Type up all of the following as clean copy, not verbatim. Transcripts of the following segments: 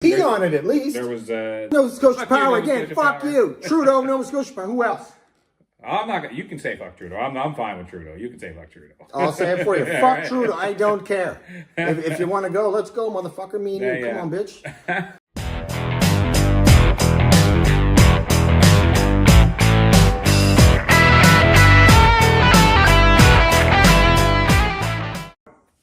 He on it at least. There was Nova Scotia Power again. Fuck you. Trudeau, Nova Scotia Power. Who else? I'm not gonna. You can say fuck Trudeau. I'm fine with Trudeau. You can say fuck Trudeau. I'll say it for you. Fuck Trudeau. I don't care. If you want to go, let's go, motherfucker. Me and you. Yeah. Come on, bitch.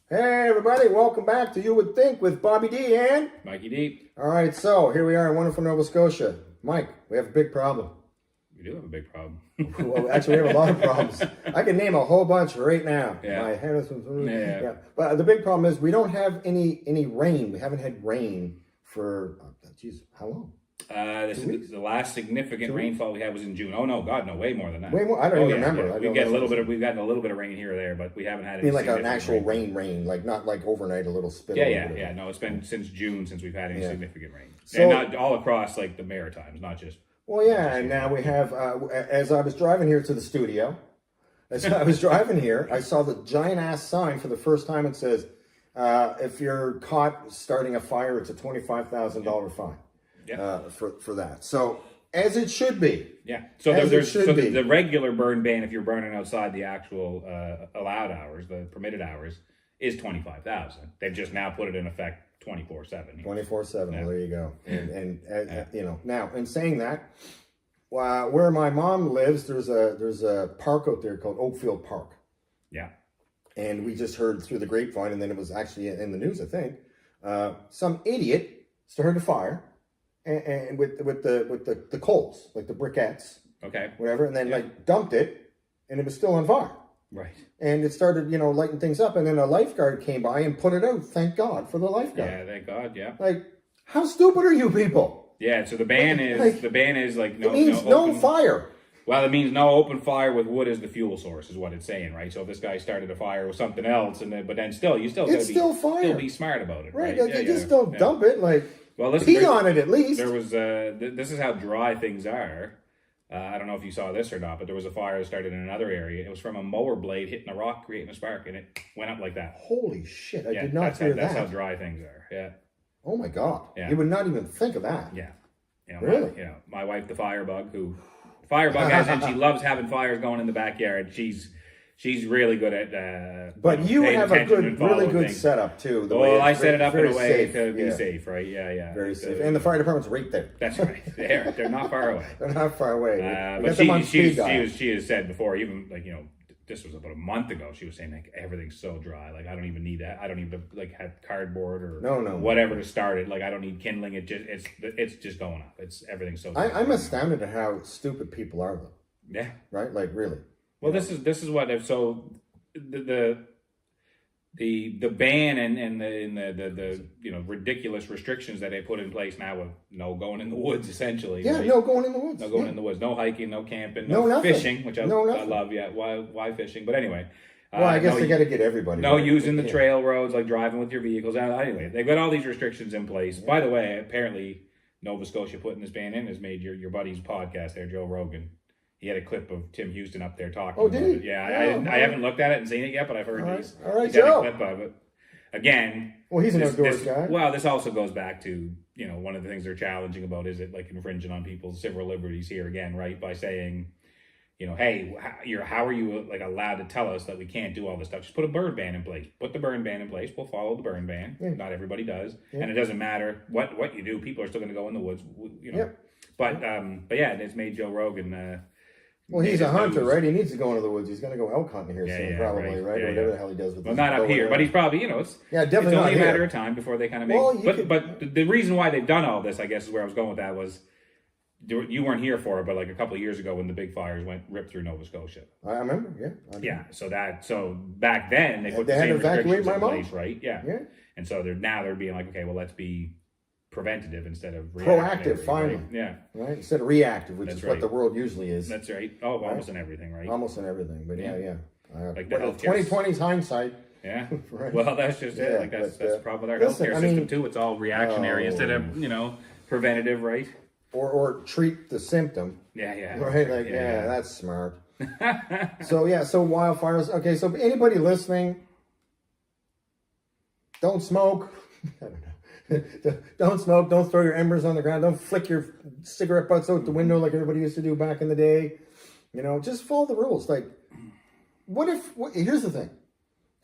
Hey everybody, welcome back to You Would Think with Bobby D and Mikey D. All right, so here we are in wonderful Nova Scotia. Mike, we have a big problem. We do have a big problem. Well, actually, we have a lot of problems. I can name a whole bunch right now. Yeah. My head is, Yeah. But the big problem is we don't have any rain. We haven't had rain for, how long? This is the last significant rainfall we had was in June. Oh no, God, no, way more than that. Way more. I don't even remember. Yeah. We've gotten a little bit of rain here or there, but we haven't had. I mean, like an actual rain, like not like overnight, a little spit. Yeah. No, it's been since June since we've had any significant rain, so, and not all across like the Maritimes, not just. Well, yeah, and now we have. As I was driving here to the studio, I saw the giant ass sign for the first time. It says, "If you're caught starting a fire, it's a $25,000 fine." Yeah. For that. So as it should be. Yeah. So the regular burn ban, if you're burning outside the actual allowed hours, the permitted hours, is $25,000. They've just now put it in effect 24/7. 24/7. Well, there you go. And you know, now in saying that, where my mom lives, there's a park out there called Oakfield Park. Yeah. And we just heard through the grapevine, and then it was actually in the news, I think. Some idiot started a fire. And with the coals, like the briquettes, okay, whatever, and then like dumped it, and it was still on fire. Right. And it started, lighting things up, and then a lifeguard came by and put it out. Thank God for the lifeguard. Yeah, thank God. Yeah. Like, how stupid are you people? Yeah. So the ban is like no. It means no fire. Well, it means no open fire with wood as the fuel source, is what it's saying, right? So if this guy started a fire with something else, but then still be smart about it, right? Like, you just don't dump it, like. Well, listen, pee on it at least. There was this is how dry things are. I don't know if you saw this or not, but there was a fire that started in another area. It was from a mower blade hitting a rock, creating a spark, and it went up like that. Holy shit! I did not hear that. That's how dry things are. Yeah. Oh my God! Yeah. You would not even think of that. Yeah. Really? My wife, the firebug, as in she loves having fires going in the backyard. She's really good at. But you have a really good setup too. Well, I set it up in a way to be safe, right? Yeah. Very safe. And the fire department's right there. That's right. They're not far away. They're not far away. But she has said before, even this was about a month ago. She was saying like everything's so dry. Like I don't even need that. I don't even have cardboard or whatever to start it. Like I don't need kindling. It's just going up. Everything's so dry. I'm astounded at how stupid people are though. Yeah. Right. Like really. Well, this is what so the ban and the ridiculous restrictions that they put in place now with no going in the woods essentially. Yeah, right? No going in the woods. No going in the woods. No hiking. No camping. No fishing, which I love. Yeah, why fishing? But anyway. Well, I guess they got to get everybody. No using the trail roads, like driving with your vehicles. Anyway, they've got all these restrictions in place. Yeah. By the way, apparently Nova Scotia putting this ban in has made your buddy's podcast there, Joe Rogan. He had a clip of Tim Houston up there talking about it. Yeah, I haven't looked at it and seen it yet, but I've heard he's got a clip of it. Again, well, he's an outdoors guy. Well, this also goes back to, one of the things they're challenging about is it like infringing on people's civil liberties here again, right? By saying, hey, how are you like allowed to tell us that we can't do all this stuff? Just put a burn ban in place. Put the burn ban in place. We'll follow the burn ban. Yeah. Not everybody does. Yeah. And it doesn't matter what you do. People are still going to go in the woods, Yeah. But yeah, it's made Joe Rogan... well, he's a hunter, right? He needs to go into the woods. He's going to go elk hunting here soon, probably, right? Or whatever the hell he does with Well, not up here, but he's probably, it's definitely it's only a matter of time before they kind of make... Well, but the reason why they've done all this, I guess, is where I was going with that was, you weren't here for it, but like a couple of years ago when the big fires ripped through Nova Scotia. I remember, yeah. So back then, they put the same restrictions in place, right? Yeah. And so they're being like, okay, well, let's be preventative instead of proactive, finally. Right? Yeah. Right? Instead of reactive, which is what the world usually is. That's right. Oh, almost in everything, right? Almost in everything, but yeah. Like the 2020's hindsight. Yeah. Right. Well, that's just it. Like that's the problem with our healthcare system too. It's all reactionary instead of, preventative, right? Or treat the symptom. Yeah. Right? Like, that's smart. So wildfires. Okay, so anybody listening, don't smoke. I don't know. Don't smoke. Don't throw your embers on the ground. Don't flick your cigarette butts out the window like everybody used to do back in the day. You know, just follow the rules. Like, here's the thing.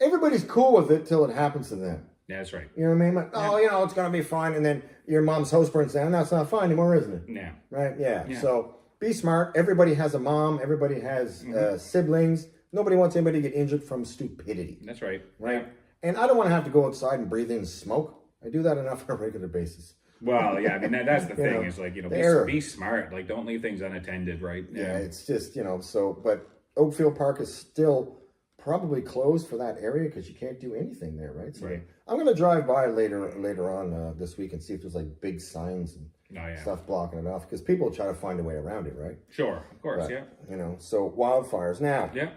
Everybody's cool with it till it happens to them. Yeah, that's right. You know what I mean? Like, oh, you know, it's going to be fine. And then your mom's house burns down. That's not fine anymore, isn't it? Yeah. Right? Yeah. So be smart. Everybody has a mom. Everybody has siblings. Nobody wants anybody to get injured from stupidity. That's right. Right? And I don't want to have to go outside and breathe in smoke. I do that enough on a regular basis. Well, yeah, I mean, that's the thing. know, is like, you know, be smart. Like, don't leave things unattended, right? Yeah, it's just, you know, so, but Oakfield Park is still probably closed for that area because you can't do anything there, right? So Right. I'm going to drive by later on this week and see if there's like big signs and stuff blocking it off because people try to find a way around it, right? Sure, of course, But, you know, so wildfires. Now, Yeah.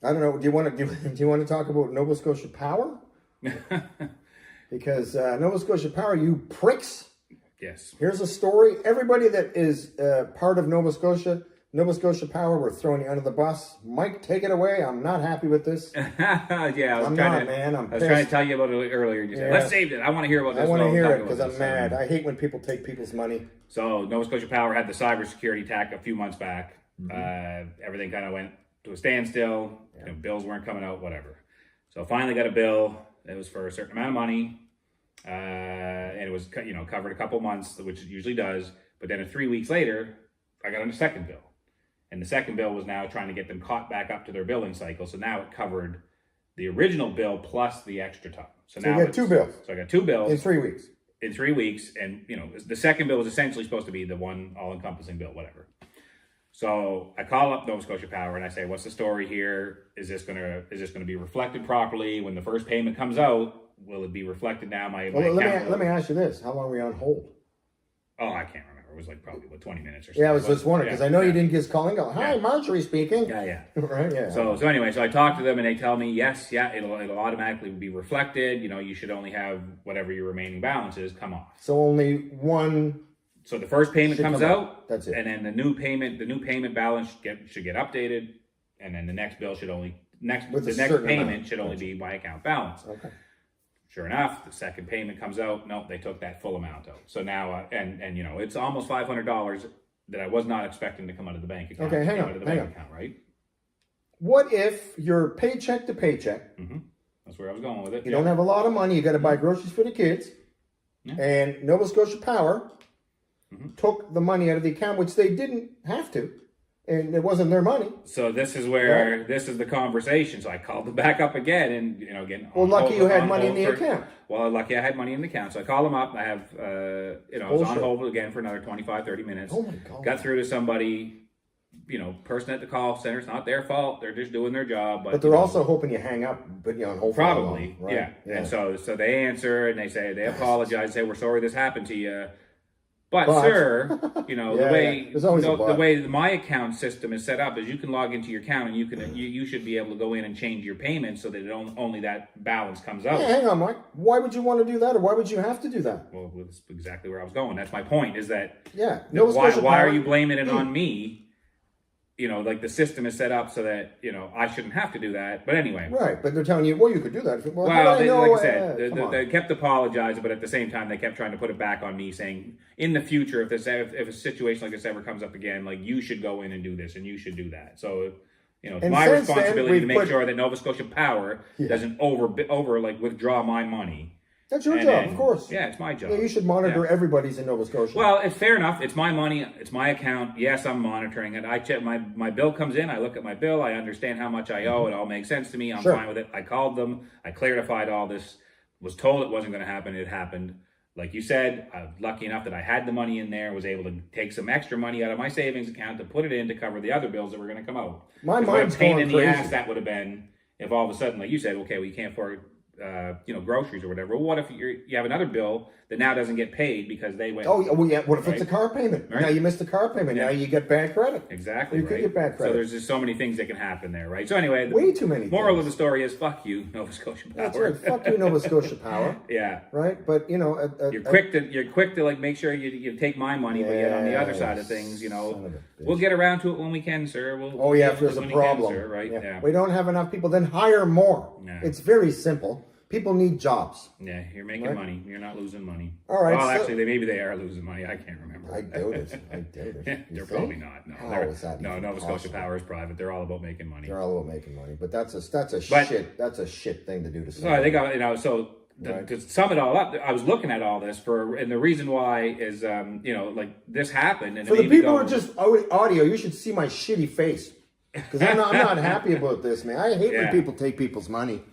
I don't know, do you want to talk about Nova Scotia Power? Because Nova Scotia Power, you pricks. Yes. Here's a story. Everybody that is part of Nova Scotia Power, we're throwing you under the bus. Mike, take it away. I'm not happy with this. Yeah, I'm trying to tell you about it earlier. You said, let's save it. I want to hear about this. I want to hear it because I'm mad. I hate when people take people's money. So Nova Scotia Power had the cybersecurity attack a few months back. Everything kind of went to a standstill. You know, bills weren't coming out, whatever. So finally got a bill. It was for a certain amount of money. And it was, you know, covered a couple months, which it usually does. But then 3 weeks later, I got a second bill. And the second bill was now trying to get them caught back up to their billing cycle. So now it covered the original bill plus the extra time. So now you got two bills. So I got 2 bills. In 3 weeks. In 3 weeks. And, you know, the second bill was essentially supposed to be the one all-encompassing bill, whatever. So I call up Nova Scotia Power and I say, what's the story here? Is this gonna be reflected properly when the first payment comes out? Will it be reflected now? Let me ask you this. How long were you on hold? Oh, I can't remember. It was like probably 20 minutes or so. Yeah, I was just wondering because I know you didn't just call and go, hi, Marjorie speaking. Yeah. Right, yeah. So anyway, so I talk to them and they tell me, yes, it'll automatically be reflected. You know, you should only have whatever your remaining balance is come off. So only one. So the first payment comes out. That's it. And then the new payment balance should get updated. And then the next bill should only, the next payment should only be my account balance. Okay. Sure enough, the second payment comes out. No, they took that full amount out. So now, and you know, it's almost $500 that I was not expecting to come out of the bank account. Okay, hang on. Account, right? What if you're paycheck to paycheck? That's where I was going with it. You don't have a lot of money. You got to buy groceries for the kids. And Nova Scotia Power took the money out of the account, which they didn't have to. And it wasn't their money. So this is where this is the conversation. So I called them back up again, and you know, again. Well, lucky you had money in the account. Well, lucky I had money in the account. So I call them up. I have, I was on hold again for another 25, 30 minutes. Oh my God! Got through to somebody, you know, person at the call center. It's not their fault. They're just doing their job. But they're also hoping you hang up, and put you on hold. Probably, for long, right? yeah. And so they answer and they apologize, say we're sorry this happened to you. But sir, you know, the way my account system is set up is you can log into your account and you should be able to go in and change your payments so that only that balance comes out. Yeah, hang on, Mike. Why would you want to do that, or why would you have to do that? Well, that's exactly where I was going. That's my point. Is that why are you blaming it on me? You know, like the system is set up so that, you know, I shouldn't have to do that. But anyway. Right, but they're telling you, well, you could do that. Well, like I said, they kept apologizing, but at the same time, they kept trying to put it back on me, saying, in the future, if a situation like this ever comes up again, like, you should go in and do this, and you should do that. So, you know, it's my responsibility to make sure that Nova Scotia Power doesn't withdraw my money. That's your job, of course. Yeah, it's my job. Yeah, you should monitor everybody's in Nova Scotia. Well, it's fair enough. It's my money. It's my account. Yes, I'm monitoring it. I check my bill comes in. I look at my bill. I understand how much I owe. It all makes sense to me. I'm fine with it. I called them. I clarified all this. Was told it wasn't going to happen. It happened. Like you said, I was lucky enough that I had the money in there. Was able to take some extra money out of my savings account to put it in to cover the other bills that were going to come out. My mind's pain going in crazy. the ass that would have been if all of a sudden, like you said, okay, we can't afford groceries or whatever. Well, what if you have another bill that now doesn't get paid because they went? Oh, well, yeah. What if it's a car payment? Right? Now you missed the car payment. Yeah. Now you get bad credit. Exactly. You could get bad credit. So there's just so many things that can happen there, right? So anyway, way too many. Moral of the story is fuck you, Nova Scotia Power. That's right. Fuck you, Nova Scotia Power. Yeah. Right. But you know, you're quick to like make sure you take my money, but yet on the other side of things, you know, we'll get around to it when we can, sir. If there's a problem, right? Yeah. We don't have enough people, then hire more. Yeah. It's very simple. People need jobs. Yeah, you're making money. You're not losing money. All right. Well, actually, maybe they are losing money. I can't remember. I doubt it. They're probably not. No, How is that no. even Nova Scotia possible? Power is private. They're all about making money. They're all about making money, but that's a shit thing to do to So somebody. I think to sum it all up, I was looking at all this and the reason why is like this happened. And For the people who are just audio, you should see my shitty face because I'm not happy about this, man. I hate when people take people's money.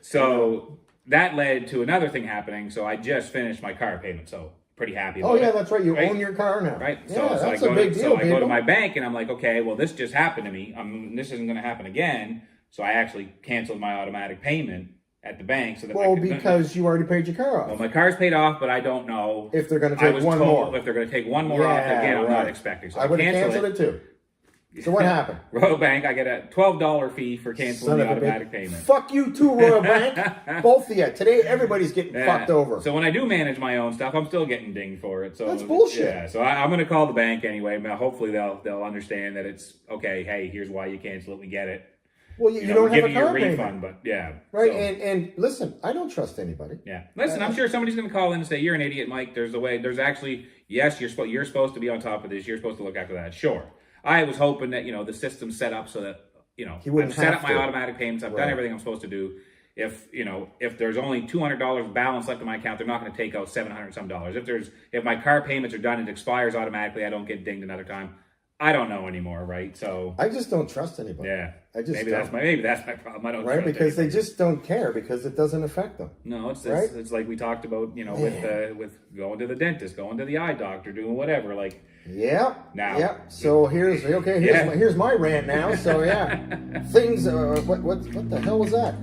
So that led to another thing happening. So I just finished my car payment. So pretty happy about it. Oh, yeah, that's right. You own your car now. Right. Yeah, So that's a big deal, I go to my bank and I'm like, okay, well, this just happened to me. This isn't going to happen again. So I actually canceled my automatic payment at the bank. So that because you already paid your car off. Well, my car's paid off, but I don't know if they're going to take one more. If they're going to take one more off again, I'm not expecting. So I would have canceled it too. So what happened? Royal Bank, I get a $12 fee for canceling the automatic payment. Fuck you too, Royal Bank. Both of you. Today, everybody's getting fucked over. So when I do manage my own stuff, I'm still getting dinged for it. So that's bullshit. Yeah. So I'm going to call the bank anyway. Hopefully they'll understand that it's okay. Hey, here's why you cancel it. We get it. Well, you don't have a car refund, payment. But yeah. Right. And listen, I don't trust anybody. Yeah. Listen, I'm sure somebody's going to call in and say, "You're an idiot, Mike. There's a way. There's actually yes, you're supposed to be on top of this. You're supposed to look after that." Sure. I was hoping that, the system's set up so that, I've set up my automatic payments. I've done everything I'm supposed to do. If there's only $200 balance left in my account, they're not going to take out $700 some dollars. If my car payments are done, it expires automatically. I don't get dinged another time. I don't know anymore, right? So I just don't trust anybody. Yeah. I just maybe that's my problem. I don't trust because anybody. they just don't care because it doesn't affect them. No, it's like we talked about, with going to the dentist, going to the eye doctor, doing whatever, like. Yeah. Now. Yeah. So here's my rant now. So things. What the hell was that?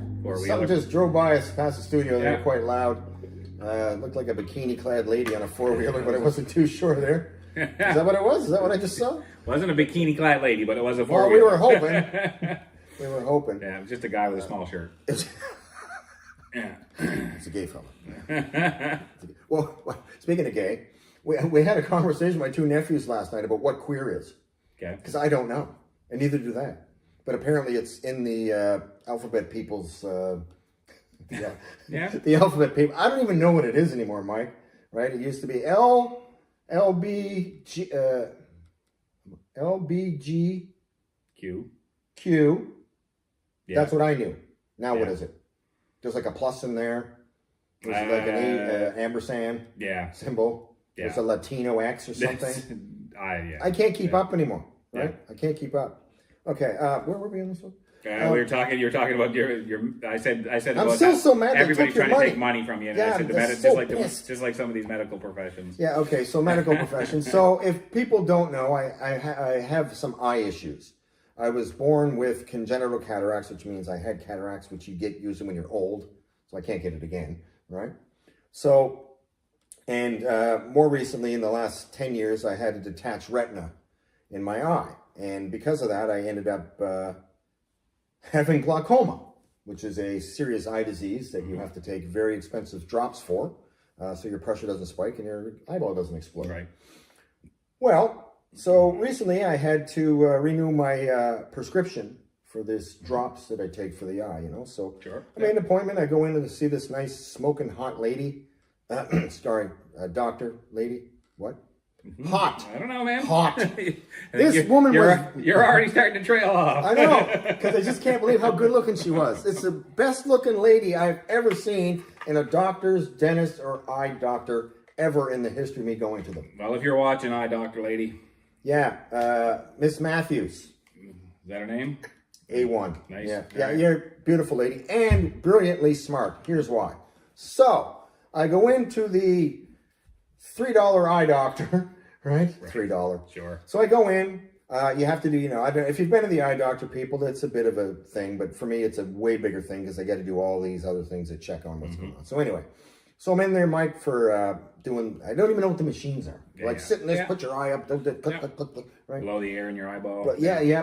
Something just drove by us past the studio. They were quite loud. Looked like a bikini-clad lady on a four-wheeler, but I wasn't too sure there. Is that what it was? Is that what I just saw? Wasn't a bikini-clad lady, but it was a four-wheeler. Well, we were hoping. We were hoping. Yeah, it was just a guy with a small shirt. Yeah. It's a gay fella. Well, speaking of gay, we had a conversation with my two nephews last night about what queer is. Okay. Because I don't know, and neither do they. But apparently it's in the alphabet people's... the alphabet people. I don't even know what it is anymore, Mike. Right? It used to be LBG... LBG... Q. Yeah. That's what I knew. Now what is it? There's like a plus in there. There's like an ampersand symbol. Yeah. There's a Latino X or something. I can't keep up anymore. Right? I can't keep up. Okay. Where were we on this one? You were talking about your. I said. I'm still so mad. Everybody's trying to take money from you. And I said just like some of these medical professions. Yeah. Okay. So medical professions. So if people don't know, I have some eye issues. I was born with congenital cataracts, which means I had cataracts, which you get usually when you're old. So I can't get it again. Right. So, and more recently, in the last 10 years, I had a detached retina in my eye, and because of that, I ended up having glaucoma, which is a serious eye disease that you have to take very expensive drops for, so your pressure doesn't spike and your eyeball doesn't explode. Right. Well, so recently I had to renew my prescription for this drops that I take for the eye, So I made an appointment. I go in to see this nice smoking hot lady. Doctor lady. What? Mm-hmm. Hot. I don't know, man. Hot. This woman You're already starting to trail off. I know, because I just can't believe how good looking she was. It's the best looking lady I've ever seen in a doctor's, dentist, or eye doctor ever in the history of me going to them. Well, if you're watching, eye doctor lady. Yeah, Miss Matthews. Is that her name? A1. Nice. Yeah, you're a beautiful lady and brilliantly smart. Here's why. So, I go into the $3 eye doctor, right? $3. Sure. So I go in. You have to do, I don't. If you've been to the eye doctor, people, that's a bit of a thing. But for me, it's a way bigger thing because I got to do all these other things that check on what's going on. So anyway, so I'm in there, Mike, for doing. I don't even know what the machines are. Sit in this, put your eye up, click, right? Blow the air in your eyeball. But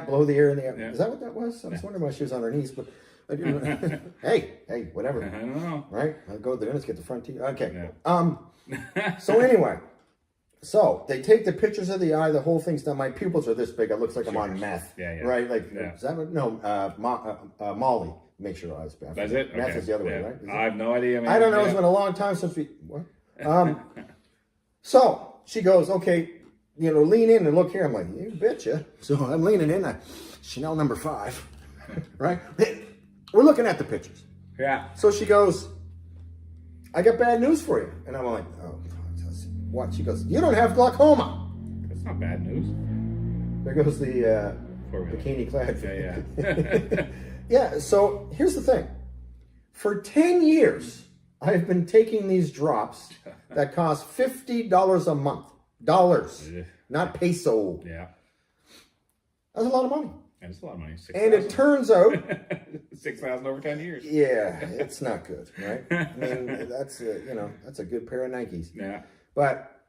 blow the air in the air. Yeah. Is that what that was? I was wondering why she was on her knees, but. I do. hey, whatever. I don't know. Right? I go to the dentist, get the front teeth. Okay. Yeah. So anyway, so they take the pictures of the eye. The whole thing's done. My pupils are this big. It looks like I'm on meth. Yeah. Is that what? No, Molly. makes your eyes bad. That's it? Math Okay. is the other way, Yeah. right? Is I have no idea. Man. I don't know. Yeah. It's been a long time since we... What? So she goes, okay, lean in and look here. I'm like, you betcha. So I'm leaning in. Chanel number 5, right? We're looking at the pictures. Yeah. So she goes, I got bad news for you. And I'm like, oh, what? She goes, you don't have glaucoma. That's not bad news. There goes the bikini clad. Yeah. Yeah, so here's the thing. For 10 years, I've been taking these drops that cost $50 a month. Dollars, not peso. Yeah. That's a lot of money. That's a lot of money. 6, And it turns out... 6,000 over 10 years. Yeah, it's not good, right? I mean, that's a good pair of Nikes. Yeah. But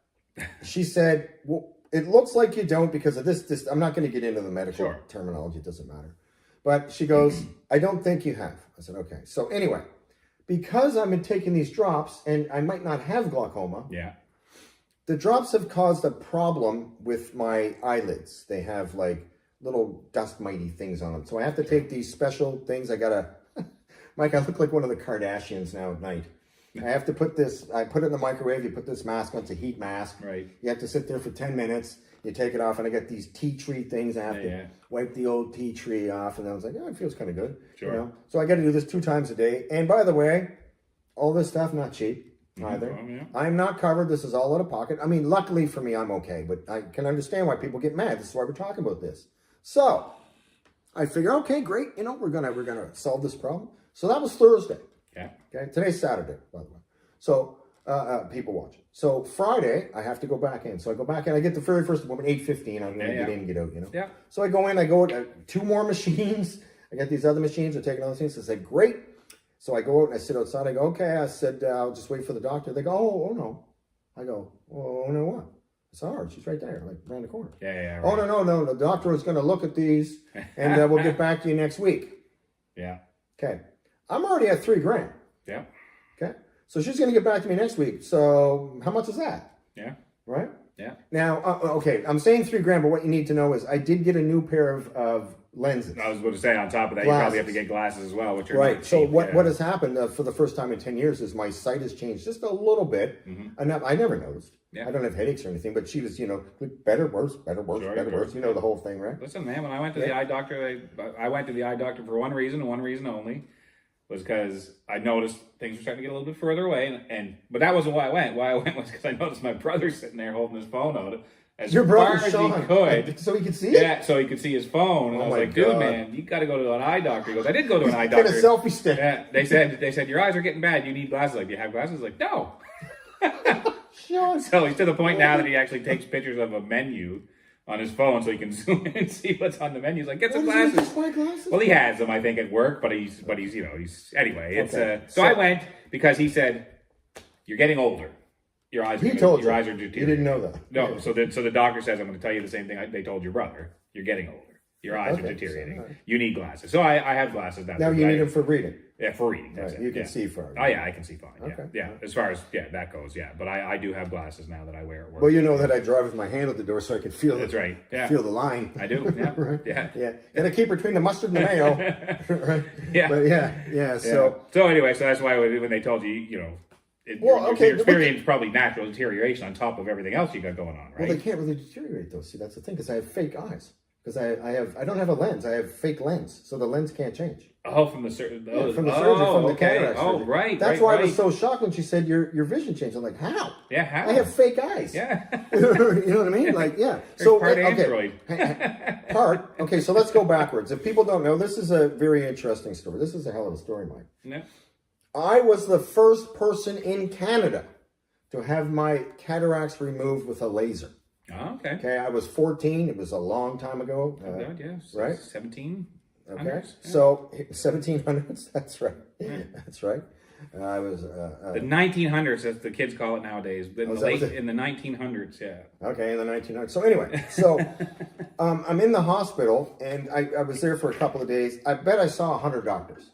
she said, well, it looks like you don't because of this. I'm not going to get into the medical terminology. It doesn't matter. But she goes, I don't think you have. I said, okay. So anyway, because I've been taking these drops and I might not have glaucoma. Yeah. The drops have caused a problem with my eyelids. They have like little dust mitey things on them. So I have to take these special things. Mike, I look like one of the Kardashians now at night. I have to put this, I put it in the microwave, you put this mask on, it's a heat mask. Right. You have to sit there for 10 minutes, you take it off, and I got these tea tree things. I have to wipe the old tea tree off, and I was like, oh, it feels kind of good. Sure. So I got to do this 2 times a day. And by the way, all this stuff, not cheap either. Yeah. I'm not covered. This is all out of pocket. I mean, luckily for me, I'm okay, but I can understand why people get mad. This is why we're talking about this. So I figure, okay, great. We're gonna solve this problem. So that was Thursday. Yeah. Okay. Today's Saturday, by the way. So people watching. So Friday, I have to go back in. So I go back in. I get the very first appointment, 8:15. I'm gonna get in and get out. Yeah. So I go in. I go 2 more machines. I got these other machines. I take another machine. So I said, great. So I go out and I sit outside. I go, okay. I said, I'll just wait for the doctor. They go, oh no. I go, oh no, what? It's hard. She's right there, like around the corner. Yeah. Right. Oh no. The doctor is going to look at these, and we'll get back to you next week. Yeah. Okay. I'm already at $3,000. Yeah. Okay. So she's going to get back to me next week. So how much is that? Yeah. Right. Yeah. Now, okay. I'm saying $3,000, but what you need to know is I did get a new pair of lenses. I was going to say on top of that, Glasses. you probably have to get glasses as well, which are right. not So cheap. what has happened for the first time in 10 years is my sight has changed just a little bit. Mm-hmm. And I never noticed. Yeah. I don't have headaches or anything, but she was, better, worse, better, worse, Sure, better, worse. You know the whole thing, right? Listen, man, when I went to the eye doctor, I went to the eye doctor for one reason and one reason only, was because I noticed things were starting to get a little bit further away. But that wasn't why I went. Why I went was because I noticed my brother sitting there holding his phone out as Your brother, far as Sean, he could. so he could see it? Yeah, so he could see his phone. And I was like, God. dude, man, you got to go to an eye doctor. He goes, I did go to an eye Get doctor. a selfie stick. Yeah, they said, your eyes are getting bad. You need glasses. Like, do you have glasses? Like, no. Sean. So he's to the point now that he actually takes pictures of a menu on his phone so he can zoom in and see what's on the menu. He's like, get some What, glasses. my glasses? Well, he has them, I think, at work, but he's anyway. It's Okay. so I went because he said, you're getting older. Your eyes. He told you. Your eyes are deteriorating. You didn't know that. No. Yeah. So the doctor says, I'm going to tell you the same thing they told your brother. You're getting older. Your eyes are Okay, deteriorating. so, You need glasses. So I have glasses now. Now you need them for reading. Yeah, for reading. That's Right. it. You can yeah. see far. Oh yeah, I can see fine. Yeah, Okay. yeah. As far as that goes, yeah. But I do have glasses now that I wear at work. Well, you know that I drive with my hand at the door so I can feel That's right. Yeah. feel the line. I do. Yeah. Right? Yeah. Yeah. Gotta keep between the mustard and the mayo. Right? Yeah. But yeah. So So anyway, so that's why when they told you, Well, okay, your experience probably natural deterioration on top of everything else you got going on, right? well, they can't really deteriorate those. See, that's the thing, because I have fake eyes. Because I don't have a lens. I have fake lens, so the lens can't change. Oh, from the surgeon. Yeah, from the surgeon, from the cataract Oh, surgeon. right. That's right, why right. I was so shocked when she said your vision changed. I'm like, how? Yeah, how? I have fake eyes. Yeah. You know what I mean? Like, yeah. So part okay. Android. Okay, so let's go backwards. If people don't know, this is a very interesting story. This is a hell of a story, Mike. No. I was the first person in Canada to have my cataracts removed with a laser. Oh, okay. Okay, I was 14. It was a long time ago. Good, yeah. Right? 17. Okay, Yeah. so 1700s. That's right. That's right. I was The 1900s, as the kids call it nowadays. In the 1900s, yeah. okay in the 1900s. So anyway, so I'm in the hospital and I was there for a couple of days. I bet I saw 100 doctors.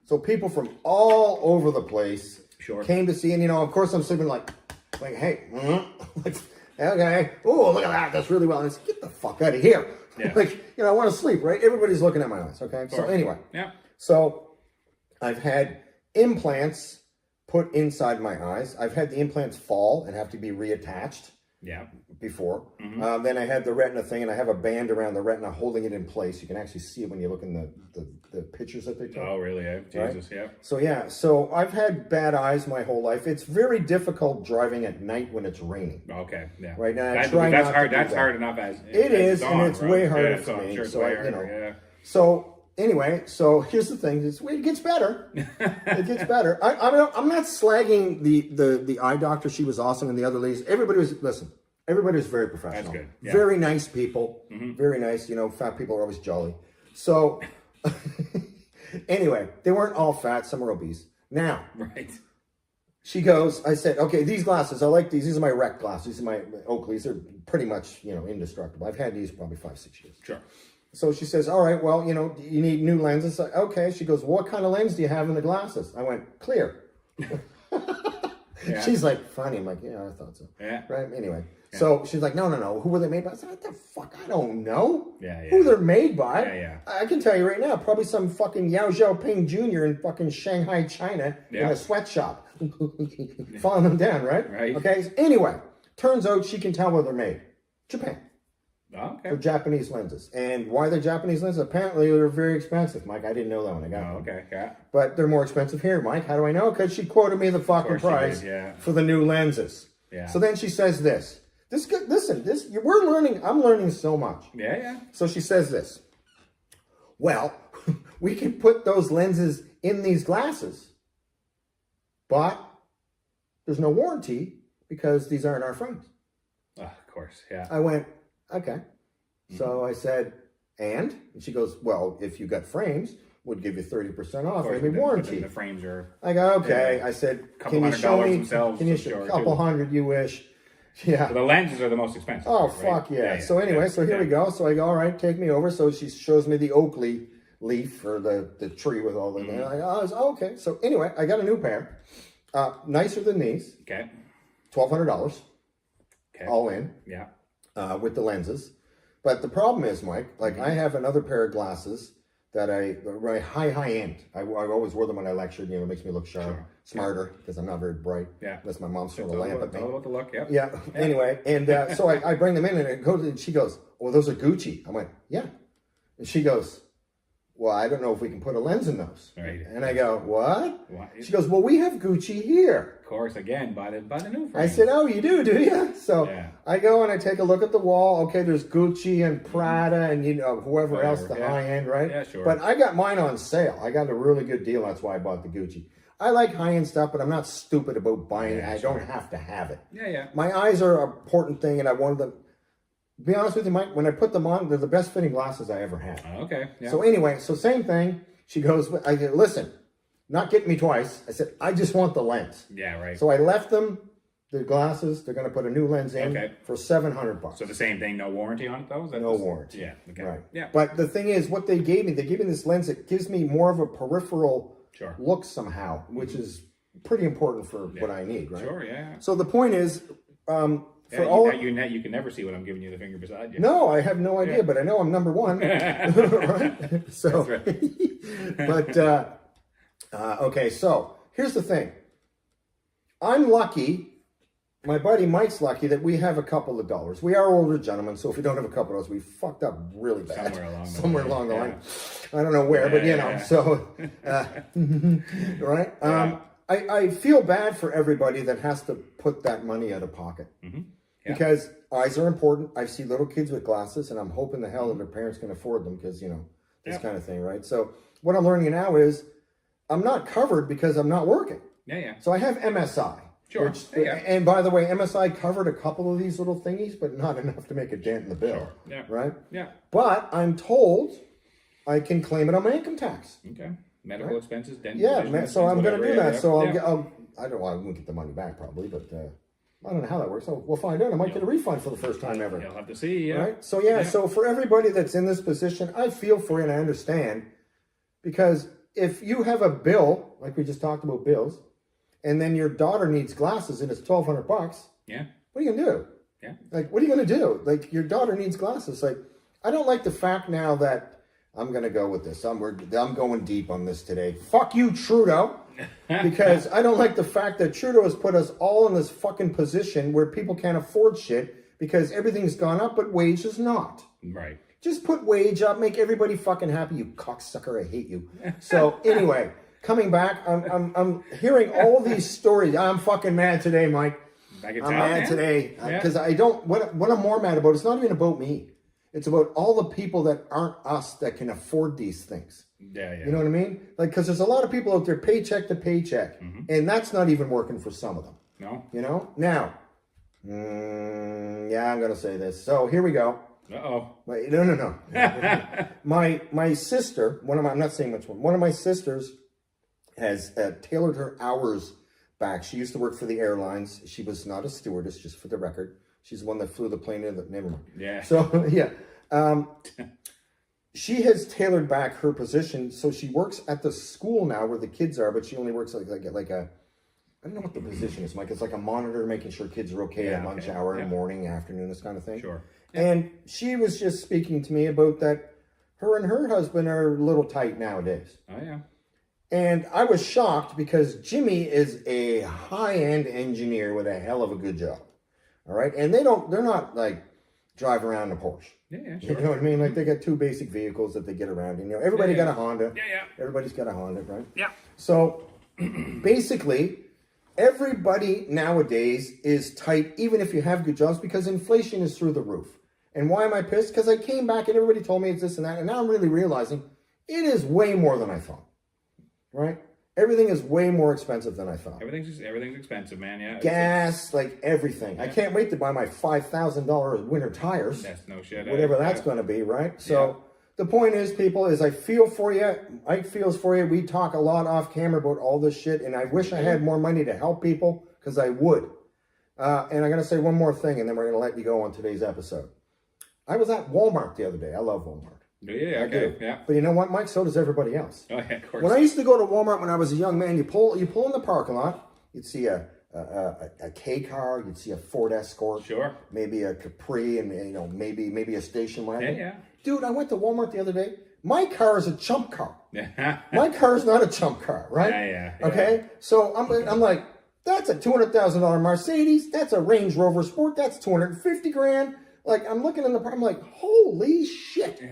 So people from all over the place came to see, and of course I'm sitting like, hey, like, okay, oh look at that, that's really well. And I said, get the fuck out of here. Yeah. Like, I want to sleep, right? Everybody's looking at my eyes. Okay, so anyway, yeah. So I've had implants put inside my eyes. I've had the implants fall and have to be reattached. Yeah. Before. Then I had the retina thing, and I have a band around the retina holding it in place. You can actually see it when you look in the pictures that they took. Oh, really? Yeah. Jesus, right? yeah. So I've had bad eyes my whole life. It's very difficult driving at night when it's raining. Okay, yeah. Right now, that's hard. That's hard enough as it is, and it's way harder for me. me. Sure, so yeah. So anyway, so here's the thing: it gets better. It gets better. I'm not slagging the eye doctor. She was awesome, and the other ladies. Everybody was very professional. That's good. Yeah. Very nice people. Very nice. Fat people are always jolly. So anyway, they weren't all fat. Some were obese. Now, right. She goes. I said, okay, these glasses. I like these. These are my rec glasses. These are my Oakleys. They're pretty much indestructible. I've had these probably 5-6 years. Sure. So she says, all right, well, you need new lenses. Okay. She goes, what kind of lens do you have in the glasses? I went, clear. Yeah. She's like, funny. I'm like, yeah, I thought so. Yeah. Right? Anyway. Yeah. So she's like, no. Who were they made by? I said, what the fuck? I don't know. Yeah. Who they're made by. Yeah. I can tell you right now, probably some fucking Yao Xiaoping Jr. in fucking Shanghai, China in a sweatshop. Following them down, right? Right. Okay. So anyway, turns out she can tell where they're made. Japan. Oh, okay. For Japanese lenses. And why they're Japanese lenses? Apparently they're very expensive, Mike. I didn't know that when I got them. Okay, yeah. But they're more expensive here, Mike. How do I know? Because she quoted me the fucking price for the new lenses. Yeah. So then she says this. We're learning. I'm learning so much. Yeah. So she says this. Well, we can put those lenses in these glasses, but there's no warranty because these aren't our frames. Oh, of course, yeah. I went, okay. So I said, and she goes, well, if you got frames, would give you 30% off. Maybe warranty. The frames are. I go, okay. I said, can you show me? Can you show a couple hundred? You wish. Yeah. So the lenses are the most expensive. Oh, right? fuck yeah. So anyway, so here we go. So I go, all right, take me over. So she shows me the Oakley leaf or the tree with all the. And I go, oh, okay. So anyway, I got a new pair, nicer than these. Okay. $1,200. Okay. All in. Yeah. With the lenses. But the problem is, Mike, like I have another pair of glasses that high end. I always wore them when I lectured. It makes me look smarter because I'm not very bright. Yeah. Unless my mom's throwing a lamp at me. All about the look. Yeah. Yeah. Anyway, and so I bring them in and she goes, "Oh, those are Gucci." I went, "Yeah," and she goes, "Well, I don't know if we can put a lens in those." Right. And I go, "What?" Why? She goes, "Well, we have Gucci here." Of course, again, by the new frame. I said, "Oh, you do you?" So I go and I take a look at the wall. Okay, there's Gucci and Prada and whoever else, the high end, right? Yeah, sure. But I got mine on sale. I got a really good deal. That's why I bought the Gucci. I like high end stuff, but I'm not stupid about buying it. I don't have to have it. Yeah. My eyes are an important thing, and I wanted them. To be honest with you, Mike, when I put them on, they're the best fitting glasses I ever had. Okay. Yeah. So anyway, same thing. She goes, I go, listen, not getting me twice. I said, I just want the lens. Yeah, right. So I left them the glasses. They're going to put a new lens in for $700. So the same thing, no warranty on it though? No warranty. Yeah. Okay. Right. Yeah. But the thing is, what they gave me this lens that gives me more of a peripheral look somehow, which is pretty important for what I need, right? Sure, yeah. So the point is, you can never see what I'm giving you the finger beside you. No, I have no idea, but I know I'm number one. Right? So, that's right. But okay, so here's the thing. I'm lucky. My buddy Mike's lucky that we have a couple of dollars. We are older gentlemen, so if we don't have a couple of dollars, we fucked up really bad. Somewhere along the line. I don't know where, but so, right? I feel bad for everybody that has to put that money out of pocket. Mm-hmm. Yeah. Because eyes are important. I see little kids with glasses, and I'm hoping the hell that their parents can afford them because, this kind of thing, right? So what I'm learning now is I'm not covered because I'm not working. Yeah. So I have MSI. Sure. And by the way, MSI covered a couple of these little thingies, but not enough to make a dent in the bill. Sure. Yeah. Right? Yeah. But I'm told I can claim it on my income tax. Okay. Medical expenses, dental. Yeah, so I'm going to do that. So I won't get the money back probably, but I don't know how that works. So we'll find out. I might get a refund for the first time ever. You'll have to see. Yeah. Right? So so for everybody that's in this position, I feel for you and I understand, because if you have a bill, like we just talked about bills, and then your daughter needs glasses and it's $1,200. Yeah. What are you going to do? Yeah. Like, what are you going to do? Like, your daughter needs glasses. Like, I don't like the fact now that I'm going to go with this. I'm going deep on this today. Fuck you, Trudeau. Because I don't like the fact that Trudeau has put us all in this fucking position where people can't afford shit because everything's gone up, but wage is not. Right. Just put wage up, make everybody fucking happy, you cocksucker. I hate you. So anyway, coming back, I'm hearing all these stories. I'm fucking mad today, Mike. I'm mad today because I don't. What I'm more mad about, it's not even about me. It's about all the people that aren't us that can afford these things. Yeah. You know what I mean? Like, because there's a lot of people out there paycheck to paycheck, and that's not even working for some of them. No. You know? Now, yeah, I'm going to say this. So here we go. Uh-oh. No. my sister, I'm not saying which one of my sisters has tailored her hours back. She used to work for the airlines. She was not a stewardess, just for the record. She's the one that flew the plane into the... Never mind. Yeah. So, yeah. She has tailored back her position. So she works at the school now where the kids are, but she only works like a... I don't know what the position is, Mike. It's like a monitor making sure kids are okay at lunch hour, in the morning, afternoon, this kind of thing. Sure. And she was just speaking to me about that her and her husband are a little tight nowadays. Oh, yeah. And I was shocked because Jimmy is a high-end engineer with a hell of a good job. All right? And they're not like drive around in a Porsche. Yeah, sure. You know what I mean? Like they got two basic vehicles that they get around in. You know, everybody got a Honda. Yeah. Everybody's got a Honda, right? Yeah. So basically, everybody nowadays is tight, even if you have good jobs, because inflation is through the roof. And why am I pissed? Because I came back and everybody told me it's this and that, and now I'm really realizing it is way more than I thought. Right? Everything is way more expensive than I thought. Everything's expensive, man. Yeah. Gas, like everything. Yeah. I can't wait to buy my $5,000 winter tires. That's no shit. Whatever that's going to be, right? So the point is, people, is I feel for you. Mike feels for you. We talk a lot off camera about all this shit, and I wish I had more money to help people, because I would. And I'm going to say one more thing, and then we're going to let you go on today's episode. I was at Walmart the other day. I love Walmart. Yeah, okay. Yeah. But you know what, Mike? So does everybody else. Oh, yeah, of course. When I used to go to Walmart when I was a young man, you pull in the parking lot, you'd see a K car, you'd see a Ford Escort, sure, maybe a Capri, and maybe a station wagon. Yeah. Dude, I went to Walmart the other day. My car is a chump car. Yeah. My car is not a chump car, right? Yeah. Okay, so I'm like, that's a $200,000 Mercedes. That's a Range Rover Sport. That's $250,000. Like, I'm looking in the car, I'm like, holy shit.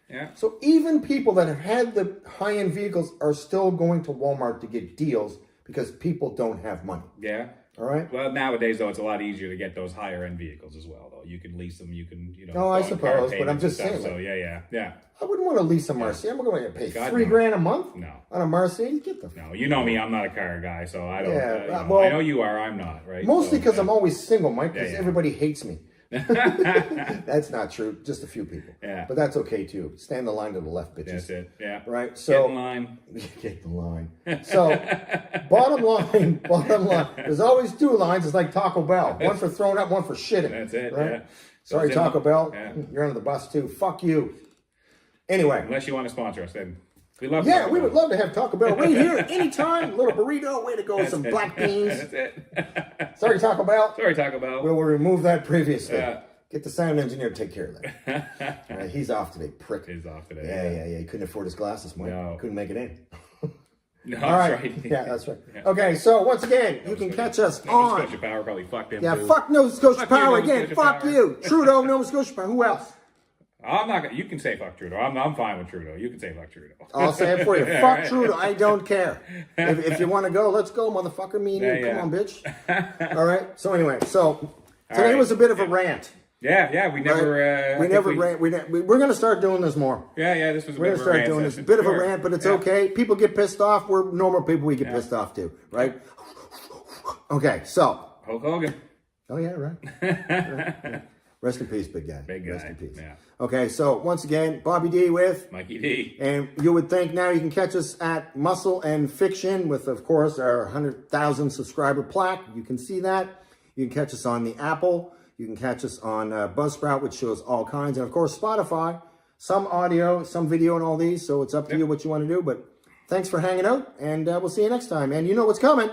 Yeah. So even people that have had the high-end vehicles are still going to Walmart to get deals because people don't have money. Yeah. All right. Well, nowadays though, it's a lot easier to get those higher-end vehicles as well. Though you can lease them, you can, Oh, I suppose, but I'm just saying. So yeah. I wouldn't want to lease a Mercedes. I'm going to pay $3,000 a month. No. On a Mercedes. Get the. No, you know me. I'm not a car guy, so I don't. Yeah. I know you are. I'm not. Right. Mostly because I'm always single, Mike. Because everybody hates me. That's not true. Just a few people. Yeah. But that's okay too. Stand the line to the left, bitches. That's it. Yeah. Right. So get in line. Get the line. So bottom line. There's always two lines. It's like Taco Bell. One for throwing up, one for shitting. That's it. Right? Yeah. Sorry, Taco Bell. Yeah. You're under the bus too. Fuck you. Anyway. Unless you want to sponsor us, then we love. Yeah, we would love to have Taco Bell right here anytime. Little burrito. Way to go. Some black beans. That's it. Sorry, Taco Bell. Sorry, Taco Bell. We'll remove that previously. Yeah. Get the sound engineer to take care of that. All right, he's off today, prick. He's off today. Yeah. He couldn't afford his glasses, Mike. No. Couldn't make it in. No, all right. that's right. Yeah, that's right. Yeah. Okay, so once again, you can catch us on. Nova Scotia Power probably fucked him. Yeah, too. fuck Nova Scotia Power Nova again. Scotia Fuck Power. you. Trudeau, Nova Scotia Power. Who else? I'm not gonna. You can say fuck Trudeau. I'm fine with Trudeau. You can say fuck Trudeau. I'll say it for you. Fuck Trudeau. I don't care. If you want to go, let's go, motherfucker. Me and you. Come on, bitch. All right. So anyway, today was a bit of a rant. Yeah. We never. Right? We're going to start doing this more. Yeah. This was. We're going to start doing this. A bit of a rant, but it's okay. People get pissed off. We're normal people. We get pissed off too, right? Okay. So. Hulk Hogan. Oh yeah, right. Yeah. Rest in peace, big guy. Big guy. Rest in peace. Yeah. Okay, so once again, Bobby D with Mikey D. And you would think now you can catch us at Muscle and Fiction with, of course, our 100,000 subscriber plaque. You can see that. You can catch us on the Apple. You can catch us on Buzzsprout, which shows all kinds. And, of course, Spotify. Some audio, some video, and all these. So it's up to you what you want to do. But thanks for hanging out, and we'll see you next time. And you know what's coming.